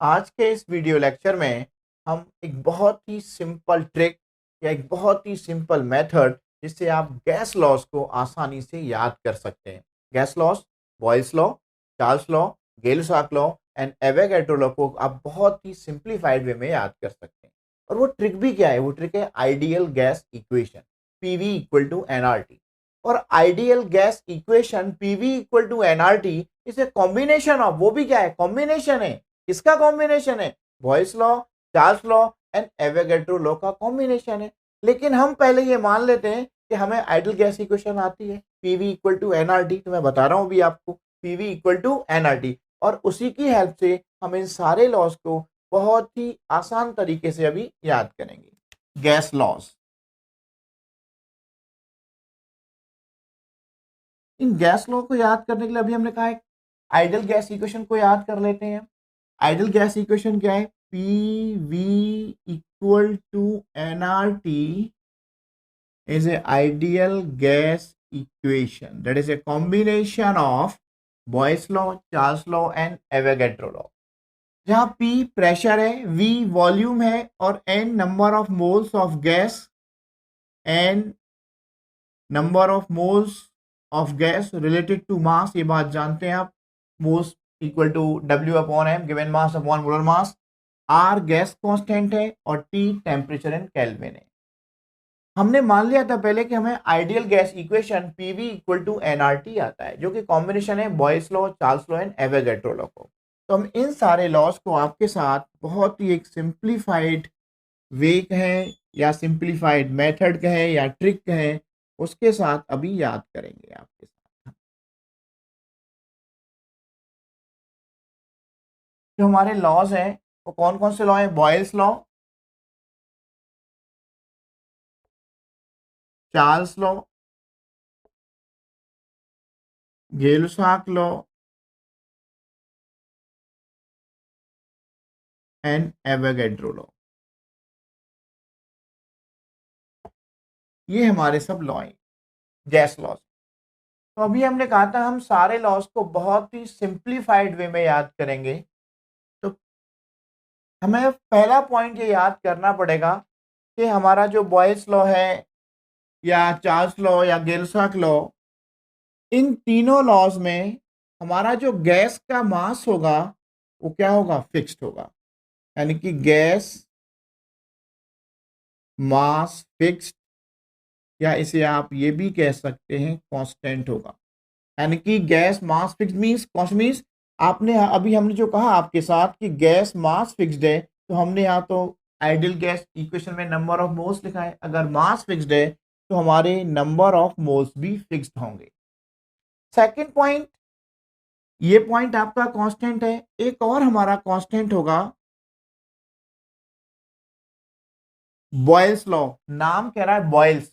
आज के इस वीडियो लेक्चर में हम एक बहुत ही सिंपल ट्रिक या एक बहुत ही सिंपल मेथड जिससे आप गैस लॉज को आसानी से याद कर सकते हैं। Gas laws, Boyle's law, Charles law, Gay Lussac law and Avogadro law को आप बहुत ही सिंप्लीफाइड वे में याद कर सकते हैं। और वो ट्रिक भी क्या है? वो ट्रिक है ideal gas equation, PV equal to NRT. और ideal gas equation PV equal to NRT is a combination of, वो भी क्या है? कॉम्बिनेशन है। किसका कॉम्बिनेशन है? Boyle's law, Charles law and Avogadro law का कॉम्बिनेशन है। लेकिन हम पहले ये मान लेते हैं कि हमें आइडियल गैस इक्वेशन आती है, पीवी इक्वल टू एनआरटी। तो मैं बता रहा हूं अभी आपको, पीवी इक्वल टू एनआरटी, और उसी की हेल्प से हम इन सारे लॉज को बहुत ही आसान तरीके से अभी याद करेंगे। गैस लॉज, इन गैस लॉ को याद करने के लिए अभी हमने कहा है आइडियल गैस इक्वेशन को याद कर लेते हैं। आइडियल गैस इक्वेशन क्या है? P V equal to N R T is a ideal gas equation that is a combination of Boyle's law, Charles law and Avogadro law। जहाँ P प्रेशर है, V volume है और N number of moles of gas, N number of moles of gas related to mass, ये बात जानते हैं आप। Moles equal to W upon M given mass upon molar mass. R gas constant है और T temperature in kelvin है। हमने मान लिया था पहले कि हमें ideal gas equation PV equal to NRT आता है, जो कि कॉम्बिनेशन है Boyle's law, Charles law and Avogadro law को। तो हम इन सारे लॉज को आपके साथ बहुत ही एक सिंप्लीफाइड वे कहें या सिंप्लीफाइड मेथड कहें या ट्रिक कहें, उसके साथ अभी याद करेंगे आपके साथ। जो हमारे लॉज हैं वो कौन कौन से लॉ हैं? Boyle's law, Charles law, Gay Lussac law and Avogadro law. ये हमारे सब लॉ हैं, गैस लॉज। तो अभी हमने कहा था हम सारे लॉज को बहुत ही सिंप्लीफाइड वे में याद करेंगे। तो हमें पहला पॉइंट ये याद करना पड़ेगा कि हमारा जो बॉयल्स लॉ है या चार्ल्स लॉ या गेल-साक लॉ, इन तीनों लॉज में हमारा जो गैस का मास होगा वो क्या होगा? फिक्स्ड होगा। यानी कि गैस मास फिक्स्ड, या इसे आप ये भी कह सकते हैं कांस्टेंट होगा। यानी कि gas mass fix means cost means, आपने अभी हमने जो कहा आपके साथ कि गैस मास फिक्स्ड है, तो हमने यहाँ तो आइडियल गैस इक्वेशन में नंबर ऑफ मोल्स लिखा है। अगर मास फिक्स्ड है तो हमारे नंबर ऑफ मोल्स भी फिक्स्ड होंगे। सेकंड पॉइंट, ये पॉइंट आपका कांस्टेंट है। एक और हमारा कांस्टेंट होगा बॉयल्स लॉ। नाम कह रहा है बॉयल्स,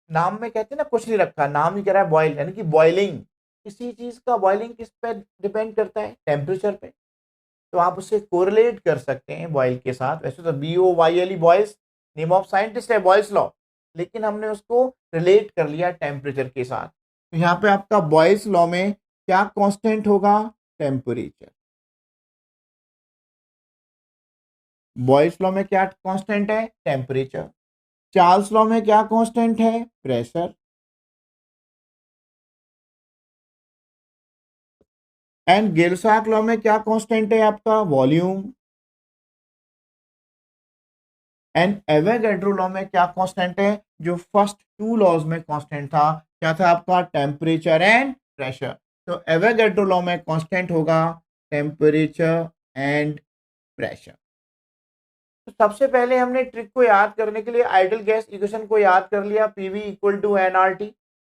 नाम में कहते हैं ना कुछ नहीं रखा, नाम ही कह रहा है बॉयल, यानी कि बॉइलिंग। किसी चीज का बॉइलिंग किस पे डिपेंड करता है? टेम्परेचर पे। तो आप उससे कोरिलेट कर सकते हैं बॉयल के साथ। वैसे तो BOYLE Boyle's name of scientist है, बॉयल्स लॉ, लेकिन हमने उसको रिलेट कर लिया टेम्परेचर के साथ। तो यहाँ पे आपका बॉयल्स लॉ में क्या कांस्टेंट होगा? टेम्परेचर। बॉयल्स लॉ में क्या कांस्टेंट है? टेम्परेचर। चार्ल्स लॉ में क्या कांस्टेंट है? प्रेशर। एंड गेल-साक लॉ में क्या कांस्टेंट है आपका? वॉल्यूम। एंड एवोगैड्रो लॉ में क्या कांस्टेंट है? जो फर्स्ट टू लॉज में कांस्टेंट था, क्या था आपका? Temperature and pressure. तो एवोगैड्रो लॉ में कांस्टेंट होगा टेम्परेचर एंड प्रेशर। तो सबसे पहले हमने ट्रिक को याद करने के लिए आइडियल गैस इक्वेशन को याद कर लिया, पीवी इक्वल टू एनआरटी।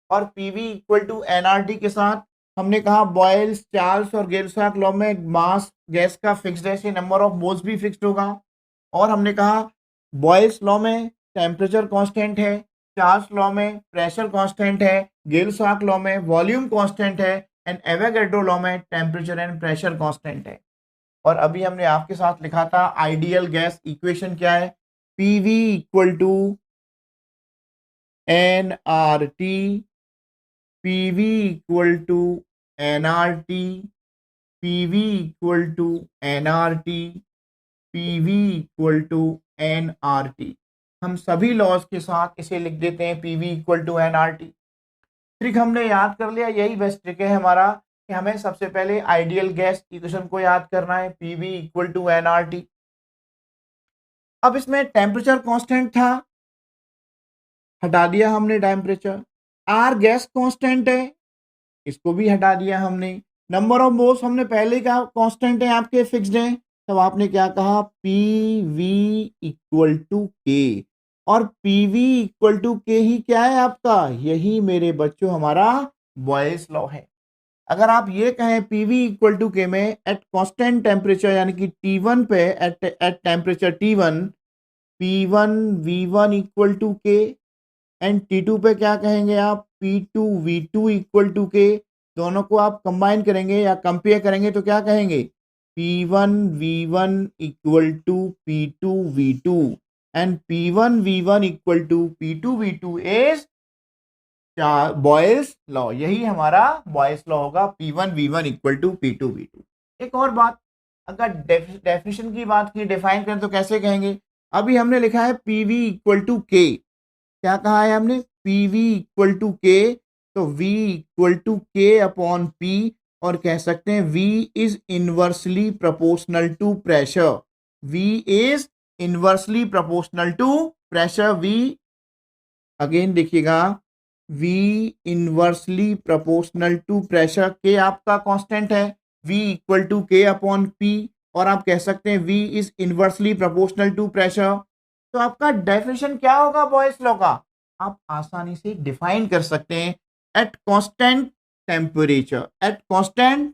और पीवी इक्वल टू एनआरटी के साथ हमने कहा बॉयल्स, चार्ल्स और गेल-साक लॉ में मास गैस का फिक्स्ड है, नंबर ऑफ मोल्स भी फिक्स्ड होगा। और हमने कहा बॉयल्स लॉ में टेम्परेचर कांस्टेंट है, चार्ल्स लॉ में प्रेशर कांस्टेंट है, गेल-साक लॉ में वॉल्यूम कांस्टेंट है एंड एवोगैड्रो लॉ में टेम्परेचर एंड प्रेशर कांस्टेंट है। और अभी हमने आपके साथ लिखा था आइडियल गैस इक्वेशन क्या है? PV equal to N R T, PV equal to N R T, PV equal to N R T, PV equal to nRT। हम सभी लॉज के साथ इसे लिख देते हैं PV equal to nRT। Trick हमने याद कर लिया, यही बेस्ट ट्रिक है हमारा कि हमें सबसे पहले आइडियल गैस इक्वेशन को याद करना है, PV इक्वल टू nRT। अब इसमें टेम्परेचर कांस्टेंट था, हटा दिया हमने टेम्परेचर। आर गैस कांस्टेंट है, इसको भी हटा दिया हमने। नंबर ऑफ मोल्स हमने पहले कहा कांस्टेंट है आपके, फिक्स्ड है, तब आपने क्या कहा, P V equal to K. और पी वी इक्वल टू के ही क्या है आपका, यही मेरे बच्चों हमारा बॉयल्स लॉ है। अगर आप ये कहें पी वी इक्वल टू के में एट कांस्टेंट टेम्परेचर यानी कि T1 पे at temperature T1 P1 V1 equal to K, and T2 पे क्या कहेंगे आप, P2 V2 इक्वल टू के। दोनों को आप कंबाइन करेंगे या कंपेयर करेंगे तो क्या कहेंगे, P1 V1 equal to P2 V2 and P1 V1 equal to P2 V2 is Boyle's law. यही हमारा बॉयल्स लॉ होगा, P1 V1 equal to P2 V2। एक और बात, अगर डेफिनेशन की बात की, डिफाइन करें तो कैसे कहेंगे। अभी हमने लिखा है PV इक्वल टू के, क्या कहा है हमने, PV इक्वल टू के, तो V equal to K upon P, और कह सकते हैं V is inversely proportional to pressure. V is inversely proportional to pressure. V again देखिएगा, V inversely proportional to pressure. K आपका कांस्टेंट है, V equal to K upon P, और आप कह सकते हैं V is inversely proportional to pressure. तो आपका डेफिनेशन क्या होगा बॉयल्स लॉ का, आप आसानी से डिफाइन कर सकते हैं, at constant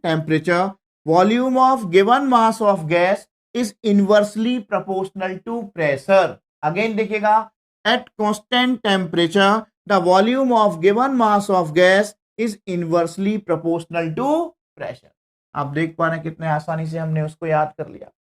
temperature volume of given mass of gas is inversely proportional to pressure. Again देखिएगा, at constant temperature the volume of given mass of gas is inversely proportional to pressure. आप देख पा रहे हैं कितने आसानी से हमने उसको याद कर लिया।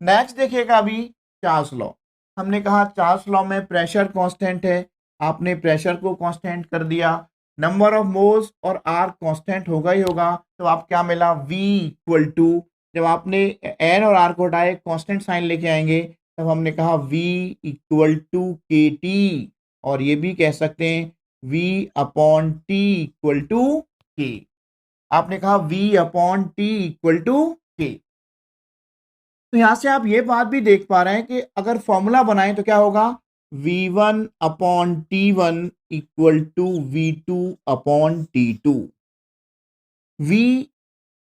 नेक्स्ट देखिएगा, अभी चार्ल्स लॉ। हमने कहा चार्ल्स लॉ में प्रेशर कांस्टेंट है, आपने प्रेशर को कांस्टेंट कर दिया, नंबर ऑफ मोल्स और आर कांस्टेंट होगा ही होगा, तो आप क्या मिला, V इक्वल टू, जब आपने एन और आर को हटाए कांस्टेंट साइन लेके आएंगे, तब हमने कहा V equal to K T, और ये भी कह सकते हैं V upon T equal to K. आपने कहा V upon T equal to K. तो यहां से आप ये बात भी देख पा रहे हैं कि अगर फॉर्मूला बनाएं तो क्या होगा, V1 upon T1 equal to V2 upon T2। V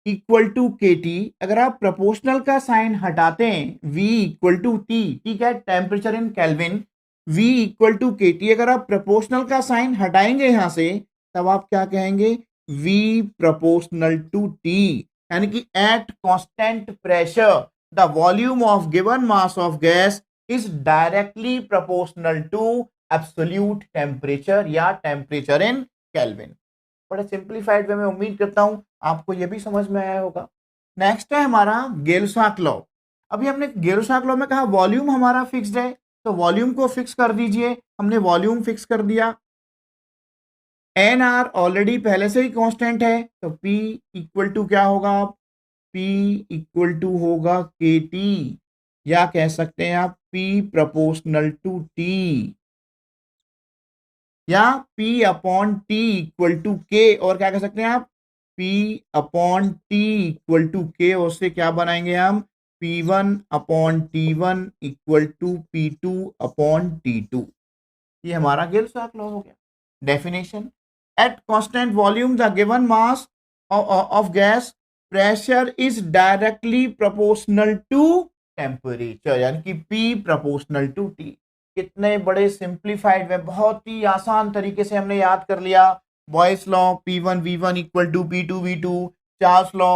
equal to K T, अगर आप प्रोपोर्शनल का साइन हटाते हैं, V इक्वल टू टी, ठीक है, temperature in kelvin, V equal to K T, अगर आप प्रोपोर्शनल का साइन हटाएंगे यहां से, तब आप क्या कहेंगे, V प्रोपोर्शनल टू टी, यानी कि at constant pressure the volume of given mass of gas is directly proportional to absolute temperature या temperature in Kelvin। बड़े सिंप्लीफाइड वे में उम्मीद करता हूं आपको यह भी समझ में आया होगा। नेक्स्ट है हमारा गेल-साक लॉ। अभी हमने गेल-साक लॉ में कहा वॉल्यूम हमारा फिक्स्ड है, तो वॉल्यूम को फिक्स कर दीजिए। हमने वॉल्यूम फिक्स कर दिया, एन आर ऑलरेडी पहले से ही कांस्टेंट है, तो P इक्वल टू क्या होगा, P इक्वल टू होगा के टी, या कह सकते हैं आप P प्रोपोर्शनल टू T, या P upon T equal to K, और क्या कह सकते हैं आप P upon T equal to K, और उससे क्या बनाएंगे हम, P1 upon T1 equal to P2 upon T2। ये हमारा गेल-साक लॉ हो गया। Definition, at constant volume the given mass of gas pressure is directly proportional to temperature, यानी कि P प्रोपोर्शनल टू T। कितने बड़े सिंप्लीफाइड में, बहुत ही आसान तरीके से हमने याद कर लिया। Boyle's law P1 V1 equal to P2 V2, Charles law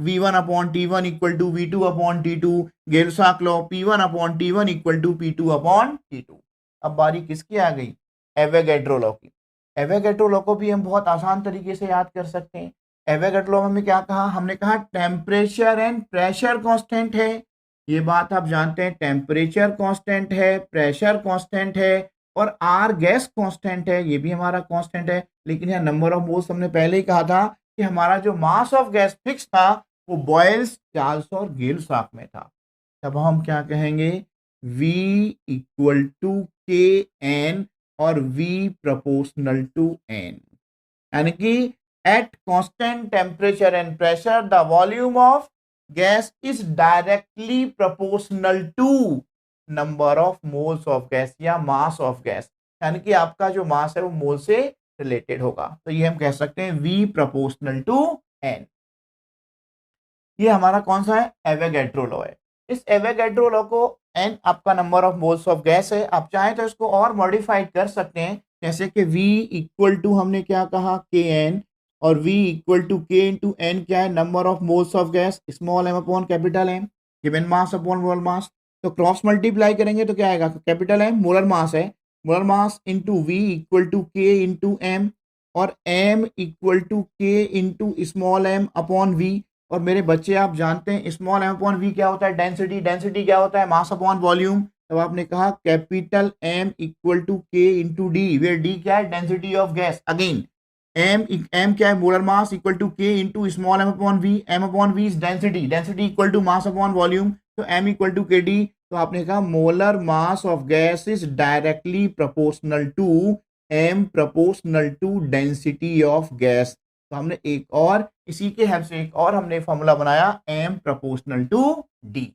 V1 upon T1 equal to V2 upon T2, Gay Lussac law P1 upon T1 equal to P2 upon T2। अब बारी किसकी आ गई, एवोगैड्रो लॉ की। एवोगैड्रो लॉ को भी हम बहुत आसान तरीके से याद कर सकते हैं। एवोगैड्रो लॉ में हमने क्या कहा, हमने कहा टेम्परेचर एंड प्रेशर कांस्टेंट है, ये बात आप जानते हैं, टेम्परेचर कांस्टेंट है, प्रेशर कांस्टेंट है, और आर गैस कांस्टेंट है, ये भी हमारा कांस्टेंट है। लेकिन यहाँ नंबर ऑफ मोल्स हमने पहले ही कहा था कि हमारा जो मास ऑफ गैस फिक्स था वो बॉयल्स, चार्ल्स और गेल-साक में था। तब हम क्या कहेंगे, V equal to K N और V प्रोपोर्शनल टू एन, यानी कि at constant temperature and pressure the volume of gas is directly proportional to number of moles of gas या मास ऑफ गैस, यानी कि आपका जो मास है वो मोल से रिलेटेड होगा। तो ये हम कह सकते हैं V प्रोपोर्शनल टू एन। ये हमारा कौन सा है, एवोगैड्रो लॉ है। इस एवोगैड्रो लॉ को एन आपका number of moles of gas है, आप चाहें तो इसको और मॉडिफाइड कर सकते हैं, जैसे कि V इक्वल टू हमने क्या कहा के एन, और V equal to K into N क्या है, number of moles of gas small M upon capital M, given mass upon molar mass. तो क्रॉस मल्टीप्लाई करेंगे तो क्या आएगा, कैपिटल एम मोलर मास है, molar mass into V equal to K into M, और M equal to K into small M upon V। और मेरे बच्चे आप जानते हैं स्मॉल एम अपॉन वी क्या होता है, डेंसिटी। डेंसिटी क्या होता है, मास अपॉन वॉल्यूम। तब आपने कहा capital M equal to K into D, where D क्या है, density of gas. Again M क्या है, molar mass equal to K into small M upon V, M upon V is density, density equal to mass upon volume, तो M equal to K D. तो आपने कहा molar mass of gas is directly proportional to M proportional to density of gas. तो हमने एक और इसी के हेल्प से एक और हमने फॉर्मूला बनाया, एम प्रोपोर्शनल टू डी।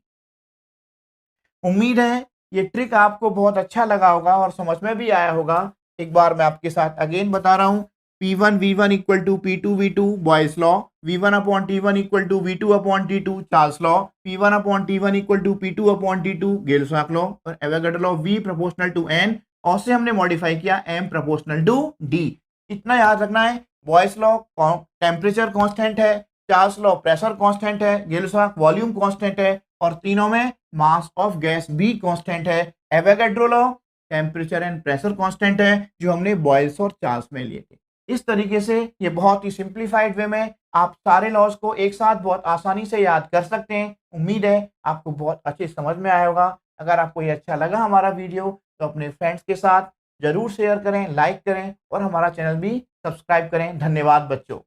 उम्मीद है ये ट्रिक आपको बहुत अच्छा लगा होगा और समझ में भी आया होगा। एक बार मैं आपके साथ अगेन बता रहा हूं, P1 V1 equal to P2 V2 Boyle's law, V1 upon T1 equal to V2 upon T2 Charles law, P1 upon T1 equal to P2 upon T2 Gay Lussac law, और Avogadro law V proportional to N, और से हमने modify किया M proportional to D। इतना याद रखना है, boys law temperature constant है, चार्ल्स लॉ प्रेशर कांस्टेंट है, गेल-स्टोक वॉल्यूम कांस्टेंट है, और तीनों में मास ऑफ गैस भी कांस्टेंट है। Avogadro law temperature and pressure constant है, जो हमने बॉयल्स और चार्ल्स में लिए थे। इस तरीके से ये बहुत ही सिंप्लीफाइड वे में आप सारे लॉज को एक साथ बहुत आसानी से याद कर सकते हैं। उम्मीद है आपको बहुत अच्छे समझ में आया होगा। अगर आपको ये अच्छा लगा हमारा वीडियो तो अपने फ्रेंड्स के साथ जरूर शेयर करें, लाइक करें और हमारा चैनल भी सब्सक्राइब करें। धन्यवाद बच्चों।